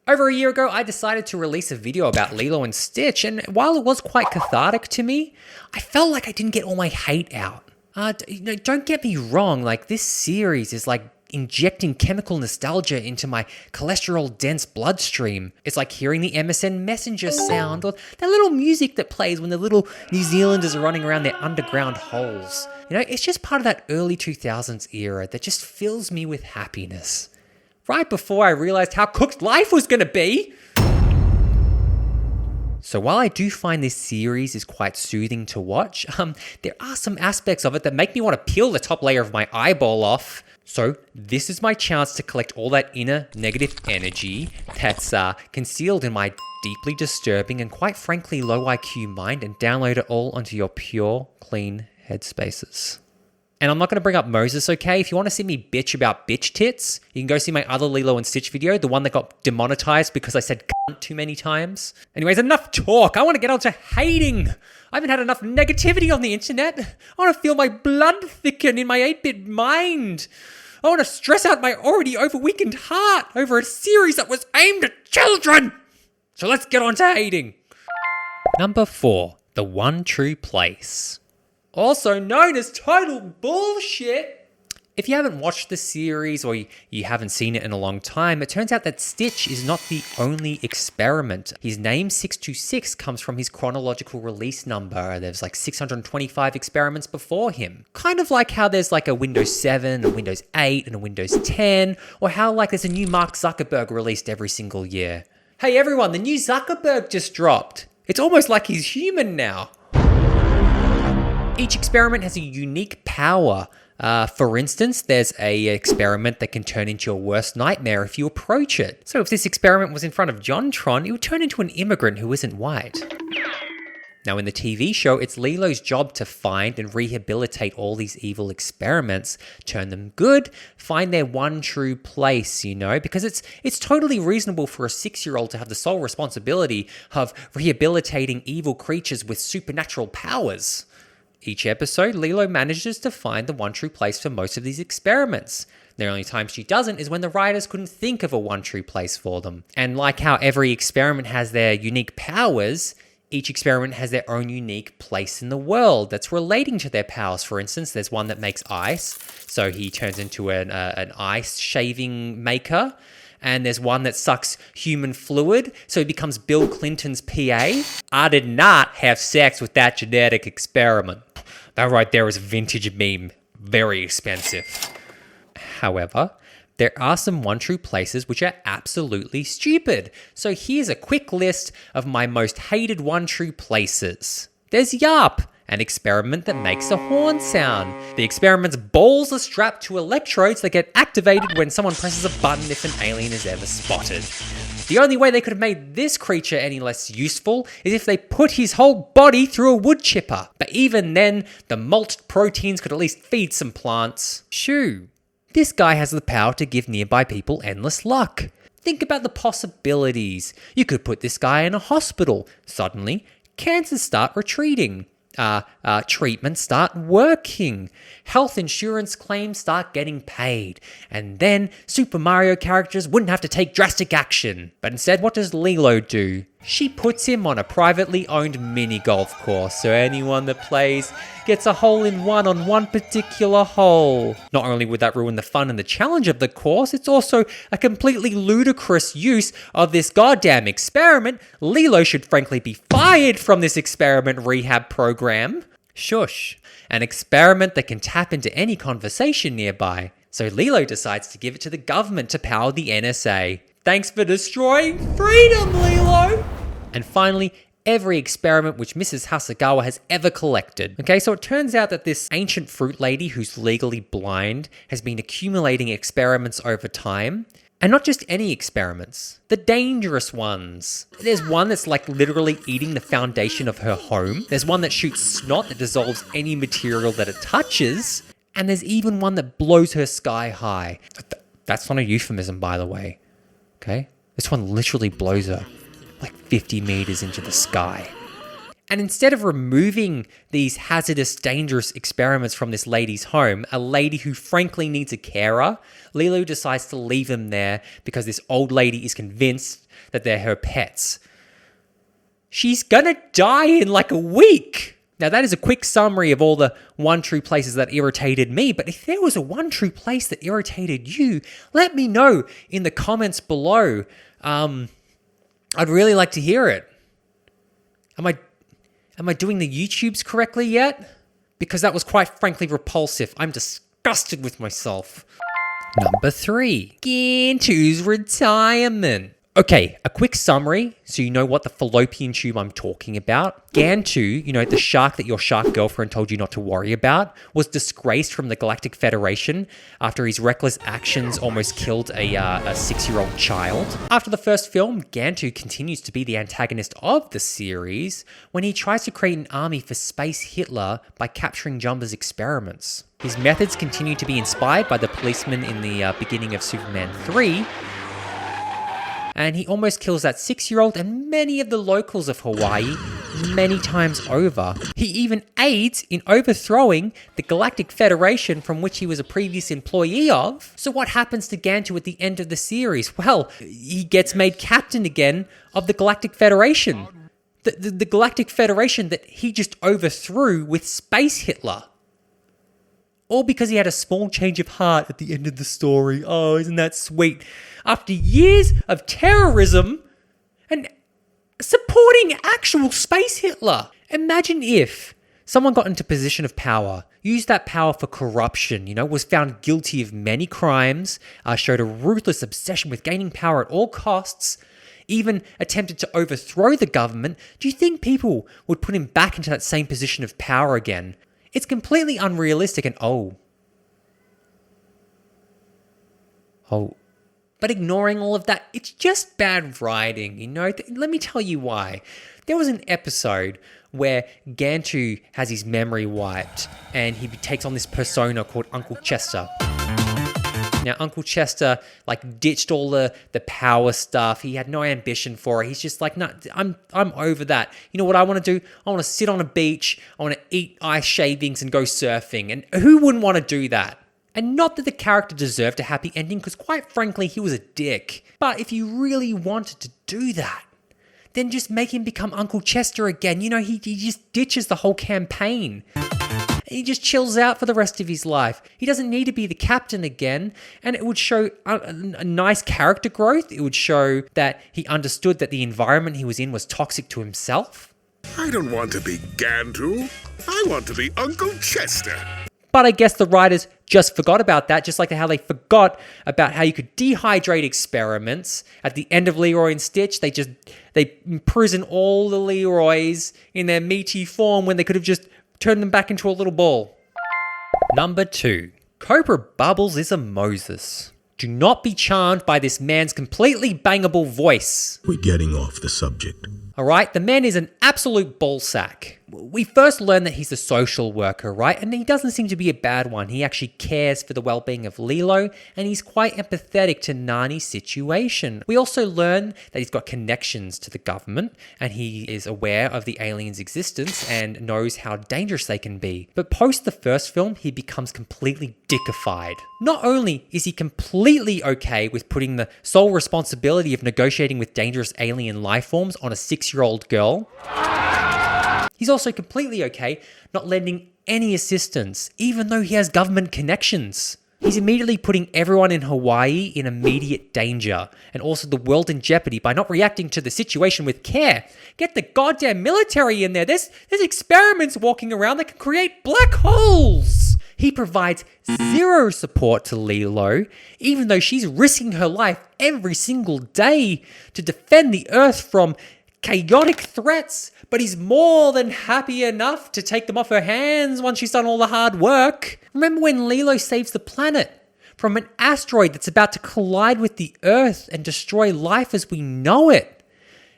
Over a year ago, I decided to release a video about Lilo and Stitch, and while it was quite cathartic to me, I felt like I didn't get all my hate out. Don't get me wrong, like this series is like injecting chemical nostalgia into my cholesterol-dense bloodstream. It's like hearing the MSN Messenger sound or that little music that plays when the little New Zealanders are running around their underground holes. It's just part of that early 2000s era that just fills me with happiness. Right before I realized how cooked life was going to be. So while I do find this series is quite soothing to watch, there are some aspects of it that make me want to peel the top layer of my eyeball off. So this is my chance to collect all that inner negative energy that's concealed in my deeply disturbing and quite frankly low IQ mind and download it all onto your pure, clean headspaces. And I'm not going to bring up Moses, okay? If you want to see me bitch about bitch tits, you can go see my other Lilo and Stitch video, the one that got demonetized because I said cunt too many times. Anyways, enough talk. I want to get on to hating. I haven't had enough negativity on the internet. I want to feel my blood thicken in my 8-bit mind. I want to stress out my already overweakened heart over a series that was aimed at children. So let's get on to hating. Number 4, The One True Place. Also known as total bullshit. If you haven't watched the series or you haven't seen it in a long time, it turns out that Stitch is not the only experiment. His name 626 comes from his chronological release number. There's like 625 experiments before him. Kind of like how there's like a Windows 7, a Windows 8, and a Windows 10, or how like there's a new Mark Zuckerberg released every single year. Hey everyone, the new Zuckerberg just dropped. It's almost like he's human now. Each experiment has a unique power. For instance, there's an experiment that can turn into your worst nightmare if you approach it. So if this experiment was in front of JonTron, it would turn into an immigrant who isn't white. Now in the TV show, it's Lilo's job to find and rehabilitate all these evil experiments, turn them good, find their one true place, because it's totally reasonable for a 6-year-old to have the sole responsibility of rehabilitating evil creatures with supernatural powers. Each episode, Lilo manages to find the one true place for most of these experiments. The only time she doesn't is when the writers couldn't think of a one true place for them. And like how every experiment has their unique powers, each experiment has their own unique place in the world that's relating to their powers. For instance, there's one that makes ice, so he turns into an ice shaving maker. And there's one that sucks human fluid, so he becomes Bill Clinton's PA. I did not have sex with that genetic experiment. That right there is a vintage meme. Very expensive. However, there are some one true places which are absolutely stupid. So here's a quick list of my most hated one true places. There's Yarp, an experiment that makes a horn sound. The experiment's balls are strapped to electrodes that get activated when someone presses a button if an alien is ever spotted. The only way they could have made this creature any less useful is if they put his whole body through a wood chipper. But even then, the malted proteins could at least feed some plants. Shoo. This guy has the power to give nearby people endless luck. Think about the possibilities. You could put this guy in a hospital. Suddenly, cancers start retreating. Treatments start working. Health insurance claims start getting paid. And then Super Mario characters wouldn't have to take drastic action. But instead, what does Lilo do? She puts him on a privately owned mini golf course, so anyone that plays gets a hole-in-one on one particular hole. Not only would that ruin the fun and the challenge of the course, it's also a completely ludicrous use of this goddamn experiment. Lilo should frankly be fired from this experiment rehab program. Shush. An experiment that can tap into any conversation nearby. So Lilo decides to give it to the government to power the NSA. Thanks for destroying freedom, Lilo! And finally, every experiment which Mrs. Hasegawa has ever collected. Okay, so it turns out that this ancient fruit lady who's legally blind has been accumulating experiments over time. And not just any experiments, the dangerous ones. There's one that's like literally eating the foundation of her home. There's one that shoots snot that dissolves any material that it touches. And there's even one that blows her sky high. That's not a euphemism, by the way. Okay? This one literally blows her like 50 meters into the sky. And instead of removing these hazardous, dangerous experiments from this lady's home, a lady who frankly needs a carer, Lilo decides to leave them there because this old lady is convinced that they're her pets. She's gonna die in like a week. Now that is a quick summary of all the one true places that irritated me, but if there was a one true place that irritated you, let me know in the comments below. I'd really like to hear it. Am I doing the YouTubes correctly yet? Because that was quite frankly repulsive. I'm disgusted with myself. Number 3, Gantu's retirement. Okay, a quick summary so you know what the fallopian tube I'm talking about. Gantu, the shark that your shark girlfriend told you not to worry about, was disgraced from the Galactic Federation after his reckless actions almost killed a 6-year-old child. After the first film, Gantu continues to be the antagonist of the series when he tries to create an army for Space Hitler by capturing Jumba's experiments. His methods continue to be inspired by the policeman in the beginning of Superman 3, and he almost kills that 6-year-old and many of the locals of Hawaii many times over. He even aids in overthrowing the Galactic Federation from which he was a previous employee of. So what happens to Gantu at the end of the series? Well, he gets made captain again of the Galactic Federation. The Galactic Federation that he just overthrew with Space Hitler. All because he had a small change of heart at the end of the story. Oh, isn't that sweet? After years of terrorism and supporting actual Space Hitler. Imagine if someone got into position of power, used that power for corruption, was found guilty of many crimes, showed a ruthless obsession with gaining power at all costs, even attempted to overthrow the government. Do you think people would put him back into that same position of power again? It's completely unrealistic and But ignoring all of that, it's just bad writing, Let me tell you why. There was an episode where Gantu has his memory wiped and he takes on this persona called Uncle Chester. Now, Uncle Chester, ditched all the power stuff. He had no ambition for it. He's just like, no, I'm over that. You know what I want to do? I want to sit on a beach. I want to eat ice shavings and go surfing. And who wouldn't want to do that? And not that the character deserved a happy ending, because quite frankly, he was a dick. But if you really wanted to do that, then just make him become Uncle Chester again. He just ditches the whole campaign. He just chills out for the rest of his life. He doesn't need to be the captain again. And it would show a nice character growth. It would show that he understood that the environment he was in was toxic to himself. I don't want to be Gantu. I want to be Uncle Chester. But I guess the writers just forgot about that, just like how they forgot about how you could dehydrate experiments. At the end of Lilo and Stitch, they imprison all the Leroys in their meaty form when they could have just turned them back into a little ball. Number 2. Cobra Bubbles is a Moses. Do not be charmed by this man's completely bangable voice. We're getting off the subject. Alright, the man is an absolute ballsack. We first learn that he's a social worker, right? And he doesn't seem to be a bad one. He actually cares for the well-being of Lilo, and he's quite empathetic to Nani's situation. We also learn that he's got connections to the government, and he is aware of the aliens' existence and knows how dangerous they can be. But post the first film, he becomes completely dickified. Not only is he completely okay with putting the sole responsibility of negotiating with dangerous alien life forms on a 6-year-old girl, he's also completely okay not lending any assistance, even though he has government connections. He's immediately putting everyone in Hawaii in immediate danger, and also the world in jeopardy by not reacting to the situation with care. Get the goddamn military in there. There's experiments walking around that can create black holes. He provides zero support to Lilo, even though she's risking her life every single day to defend the Earth from chaotic threats, but he's more than happy enough to take them off her hands once she's done all the hard work. Remember when Lilo saves the planet from an asteroid that's about to collide with the Earth and destroy life as we know it?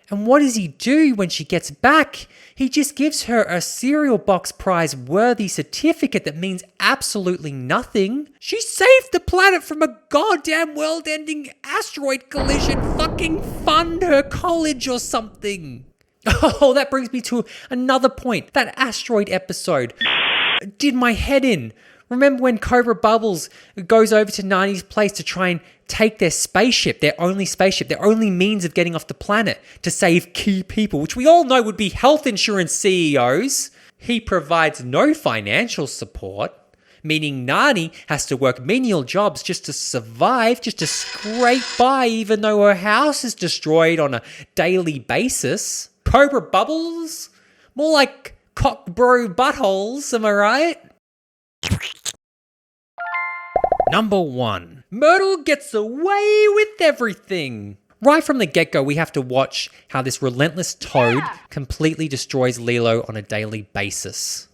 And what does he do when she gets back? He just gives her a cereal box prize worthy certificate that means absolutely nothing. She saved the planet from a goddamn world-ending asteroid collision. Fucking fund her college or something. Oh, that brings me to another point. That asteroid episode did my head in. Remember when Cobra Bubbles goes over to Nani's place to try and take their spaceship, their only means of getting off the planet to save key people, which we all know would be health insurance CEOs. He provides no financial support, meaning Nani has to work menial jobs just to survive, just to scrape by, even though her house is destroyed on a daily basis. Cobra Bubbles? More like cock bro buttholes, am I right? Number 1. Myrtle gets away with everything. Right from the get-go, we have to watch how this relentless toad completely destroys Lilo on a daily basis.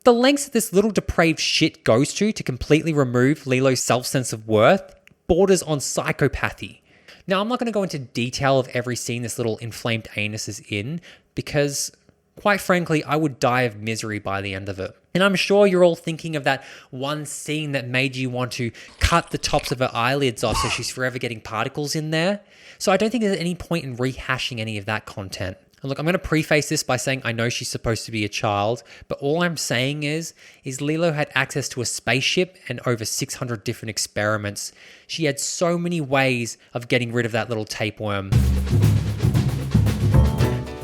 The lengths that this little depraved shit goes to completely remove Lilo's self-sense of worth borders on psychopathy. Now, I'm not going to go into detail of every scene this little inflamed anus is in because, quite frankly, I would die of misery by the end of it. And I'm sure you're all thinking of that one scene that made you want to cut the tops of her eyelids off so she's forever getting particles in there. So I don't think there's any point in rehashing any of that content. And look, I'm going to preface this by saying I know she's supposed to be a child, but all I'm saying is Lilo had access to a spaceship and over 600 different experiments. She had so many ways of getting rid of that little tapeworm.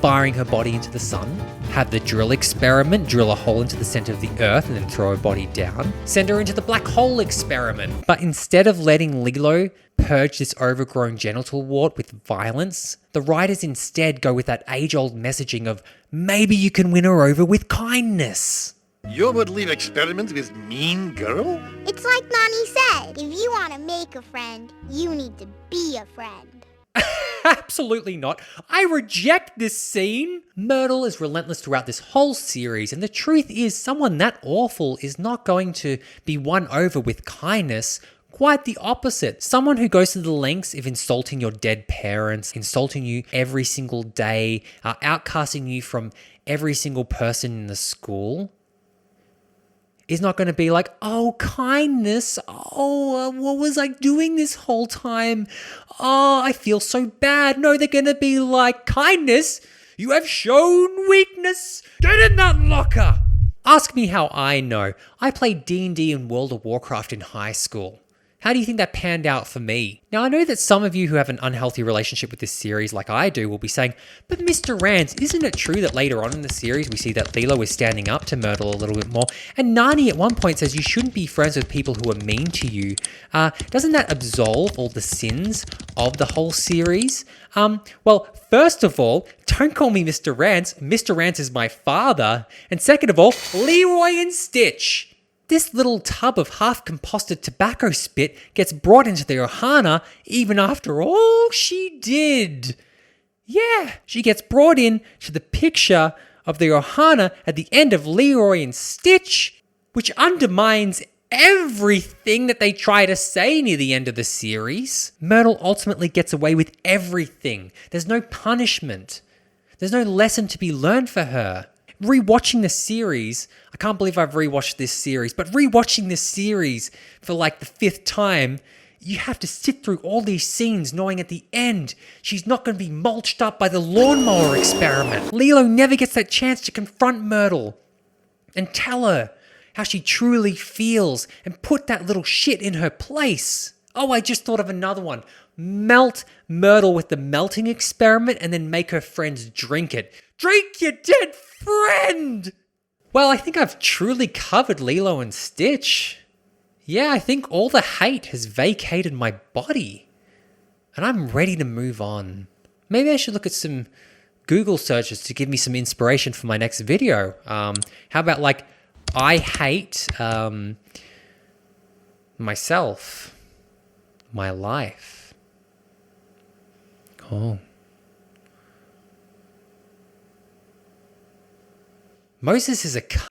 Firing her body into the sun, have the drill experiment, drill a hole into the center of the earth and then throw her body down, send her into the black hole experiment. But instead of letting Lilo purge this overgrown genital wart with violence, the writers instead go with that age-old messaging of maybe you can win her over with kindness. You would leave experiments with mean girl? It's like Nani said, if you want to make a friend, you need to be a friend. Absolutely not. I reject this scene. Myrtle is relentless throughout this whole series, and the truth is someone that awful is not going to be won over with kindness. Quite the opposite. Someone who goes to the lengths of insulting your dead parents, insulting you every single day, outcasting you from every single person in the school, is not going to be like, oh, kindness. Oh, what was I doing this whole time? Oh, I feel so bad. No, they're going to be like, kindness? You have shown weakness. Get in that locker. Ask me how I know. I played D&D and World of Warcraft in high school. How do you think that panned out for me? Now, I know that some of you who have an unhealthy relationship with this series like I do will be saying, but Mr. Rant, isn't it true that later on in the series we see that Lilo is standing up to Myrtle a little bit more? And Nani at one point says you shouldn't be friends with people who are mean to you. Doesn't that absolve all the sins of the whole series? Well, first of all, don't call me Mr. Rant. Mr. Rant is my father. And second of all, Lilo and Stitch. This little tub of half-composted tobacco spit gets brought into the Ohana even after all she did. Yeah, she gets brought in to the picture of the Ohana at the end of Lilo and Stitch, which undermines everything that they try to say near the end of the series. Myrtle ultimately gets away with everything. There's no punishment. There's no lesson to be learned for her. Rewatching the series, I can't believe I've rewatched this series, but rewatching this series for like the 5th time, you have to sit through all these scenes knowing at the end she's not going to be mulched up by the lawnmower experiment. Lilo never gets that chance to confront Myrtle and tell her how she truly feels and put that little shit in her place. Oh, I just thought of another one. Melt Myrtle with the melting experiment and then make her friends drink it. Drink your dead friend! Well, I think I've truly covered Lilo and Stitch. Yeah, I think all the hate has vacated my body. And I'm ready to move on. Maybe I should look at some Google searches to give me some inspiration for my next video. How about like, I hate myself, my life. Oh. Moses is a cunt.